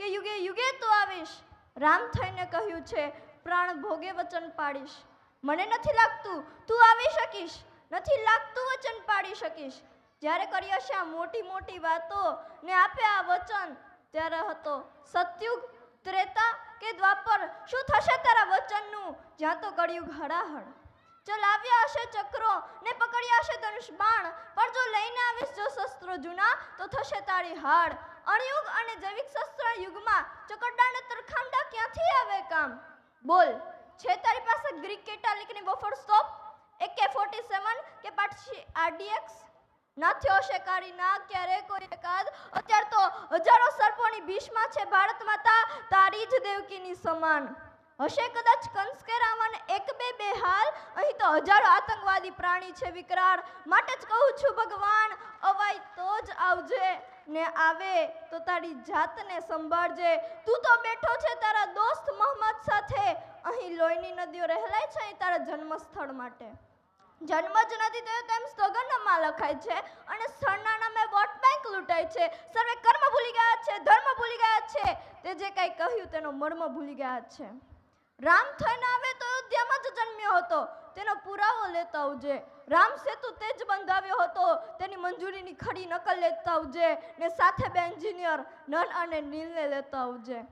કે યુગે યુગે તું આવીશ. રામ થઈને કહ્યું છે પ્રાણ ભોગે વચન પાડીશ. મને નથી લાગતું તું આવી શકીશ, નથી લાગતું વચન પાડી શકીશ. જ્યારે કરી હશે આ મોટી મોટી વાતો ને આપે આ વચન, ત્યારે હતો સતયુગ, ત્રેતા કે દ્વાપર? શું થશે તારા વચનનું જ્યાં તો કળિયુગ હળાહળ? ચલાવ્યા હશે ચક્રો ને પકડ્યા હશે ધનુષ બાણ, પણ જો લઈને આવીશ જો શસ્ત્રો જૂના તો થશે તારી હાડ. અણયુગ અને જૈવિક શસ્ત્ર યુગમાં ચકરડા ને તરખામડા ક્યાંથી આવે કામ? બોલ, છે તારી પાસે ગ્રીક કેટાલિકની બફર સ્ટોપ, AK-47 કે પાછી RDX? ના થયો હશે કાળી ના ક્યારે કોઈ એકાદ. અત્યારે તો હજારો સર્પોની ભીષમાં છે ભારત માતા, તારી જ દેવકીની સમાન. હશે કદાચ કંસ કે રાવણ એક બે હાલ, અહીં તો હજારો આતંકવાદી પ્રાણી છે વિકરાળ. માટે જ કહું છું ભગવાન, અવાય તો જ આવજે, ને આવે તો તારી જાતને સંભાળજે. તું તો બેઠો છે તારા દોસ્ત મોહમ્મદ સાથે, અહીં લોહીની નદીઓ રહેલાય છે અહીં તારા જન્મસ્થળ માટે. જન્મ જ નથી થયો તેમ સોગંદનામા લખાય છે, અને સ્થળના નામે વોટ બેંક લૂંટાય છે. સર્વે કર્મ ભૂલી ગયા છે, ધર્મ ભૂલી ગયા છે, તે જે કંઈ કહ્યું તેનો મર્મ ભૂલી ગયા છે. રામ થઈને આવે તો અયોધ્યામાં જ જન્મ્યો હતો, તેનો પુરાવો લેતા આવજે. રામ સેતુ તે જ બંધાવ્યો હતો, તેની મંજૂરીની ખરી નકલ લેતા આવજે, ને સાથે બે એન્જિનિયર નન અને નીલને લેતા આવજે.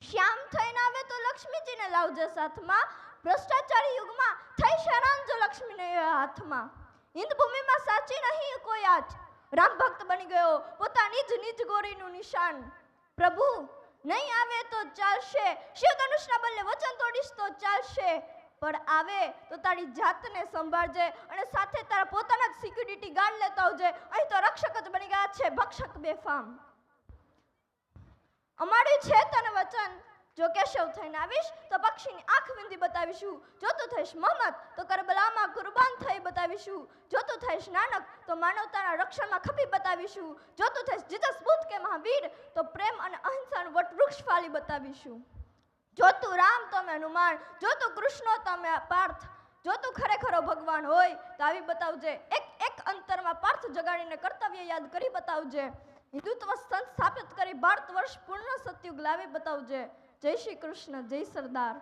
શ્યામ થઈને આવે તો લક્ષ્મીજીને લાવજે સાથમાં, ભ્રષ્ટાચારી યુગમાં થઈ શરણ જો લક્ષ્મીને હાથમાં. હિન્દ ભૂમિમાં સાચી નહીં કોઈ આજ, રામ ભક્ત બની ગયો પોતાની જ નિજ ગોરીનું નિશાન. પ્રભુ નહીં આવે તો ચાલશે, શિવ ધનુષના બદલે વચન તોડીશ તો ચાલશે, પણ આવે તો તારી જાતને સંભાળજે, અને સાથે તારા પોતાના જ સિક્યુરિટી ગાર્ડ લેતા આવજે. અહીં તો રક્ષક જ બની ગયા છે ભક્ષક બેફામ. અમારું છે તને વચન, જો કેશવ થઈને આવીશ તો પક્ષીની આંખ વિંધી બતાવીશું. જો તું થઈશ મોહમ્મદ તો કરબલામાં કુરબાન થઈ બતાવીશું. જો તું થઈશ નાનક તો માનવતાના રક્ષણમાં ખપી બતાવીશું. જો તું થઈશ જીસસ બુદ્ધ કે મહાવીર તો પ્રેમ અને અહિંસાનું વટવૃક્ષ ફાલી બતાવીશું. જો તું રામ તો અમે હનુમાન, જો તું કૃષ્ણ તો અમે પાર્થ. જો તું ખરેખરો ભગવાન હોય તો આવી બતાવજે, એક અંતરમાં પાર્થ જગાડીને કર્તવ્ય યાદ કરી બતાવજે. હિન્દુત્વ સ્થાપિત કરી ભારત વર્ષ પૂર્ણ સતયુગ લાવી બતાવજે. જય શ્રી કૃષ્ણ, જય સરદાર.